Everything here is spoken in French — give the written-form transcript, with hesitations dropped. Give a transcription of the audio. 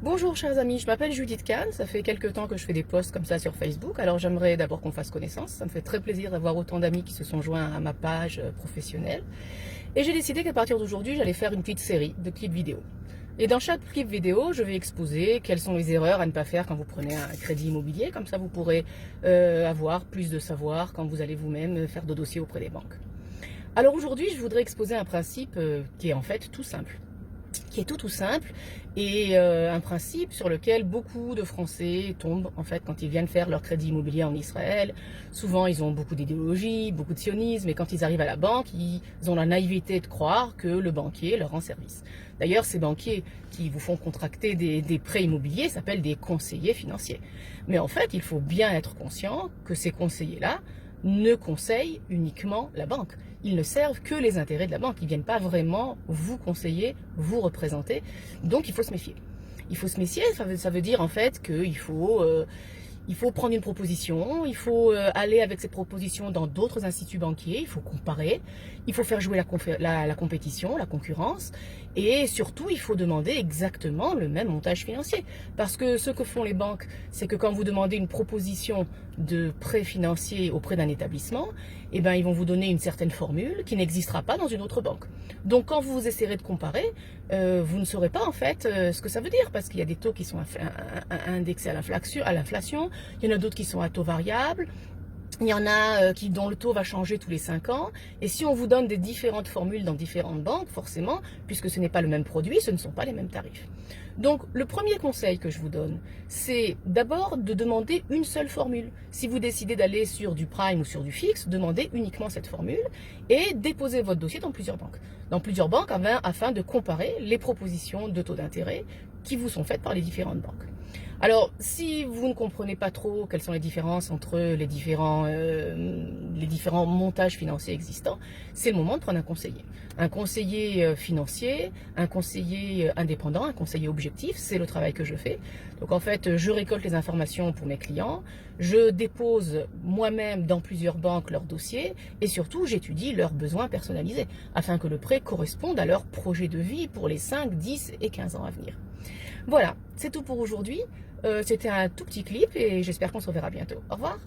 Bonjour chers amis, je m'appelle Judith Kahn, ça fait quelques temps que je fais des posts comme ça sur Facebook, alors j'aimerais d'abord qu'on fasse connaissance, ça me fait très plaisir d'avoir autant d'amis qui se sont joints à ma page professionnelle. Et j'ai décidé qu'à partir d'aujourd'hui, j'allais faire une petite série de clips vidéo. Et dans chaque clip vidéo, je vais exposer quelles sont les erreurs à ne pas faire quand vous prenez un crédit immobilier, comme ça vous pourrez avoir plus de savoir quand vous allez vous-même faire de dossiers auprès des banques. Alors aujourd'hui, je voudrais exposer un principe qui est en fait tout simple. Qui est tout simple et un principe sur lequel beaucoup de Français tombent en fait quand ils viennent faire leur crédit immobilier en Israël. Souvent ils ont beaucoup d'idéologie, beaucoup de sionisme et quand ils arrivent à la banque, ils ont la naïveté de croire que le banquier leur rend service. D'ailleurs ces banquiers qui vous font contracter des prêts immobiliers s'appellent des conseillers financiers. Mais en fait il faut bien être conscient que ces conseillers-là ne conseillent uniquement la banque. Ils ne servent que les intérêts de la banque. Ils ne viennent pas vraiment vous conseiller, vous représenter. Donc il faut se méfier. Il faut se méfier, ça veut dire en fait qu'il faut prendre une proposition, il faut aller avec cette proposition dans d'autres instituts banquiers, il faut comparer, il faut faire jouer la compétition, la concurrence, et surtout il faut demander exactement le même montage financier. Parce que ce que font les banques, c'est que quand vous demandez une proposition de prêt financier auprès d'un établissement, eh ben, ils vont vous donner une certaine formule qui n'existera pas dans une autre banque. Donc quand vous essaierez de comparer, vous ne saurez pas en fait ce que ça veut dire, parce qu'il y a des taux qui sont indexés à l'inflation, il y en a d'autres qui sont à taux variable, il y en a dont le taux va changer tous les 5 ans. Et si on vous donne des différentes formules dans différentes banques, forcément, puisque ce n'est pas le même produit, ce ne sont pas les mêmes tarifs. Donc, le premier conseil que je vous donne, c'est d'abord de demander une seule formule. Si vous décidez d'aller sur du prime ou sur du fixe, demandez uniquement cette formule et déposez votre dossier dans plusieurs banques. Dans plusieurs banques afin de comparer les propositions de taux d'intérêt qui vous sont faites par les différentes banques. Alors, si vous ne comprenez pas trop quelles sont les différences entre les différents montages financiers existants, c'est le moment de prendre un conseiller. Un conseiller financier, un conseiller indépendant, un conseiller objectif, c'est le travail que je fais. Donc en fait, je récolte les informations pour mes clients, je dépose moi-même dans plusieurs banques leurs dossiers et surtout j'étudie leurs besoins personnalisés afin que le prêt corresponde à leur projet de vie pour les 5, 10 et 15 ans à venir. Voilà, c'est tout pour aujourd'hui. C'était un tout petit clip et j'espère qu'on se reverra bientôt. Au revoir.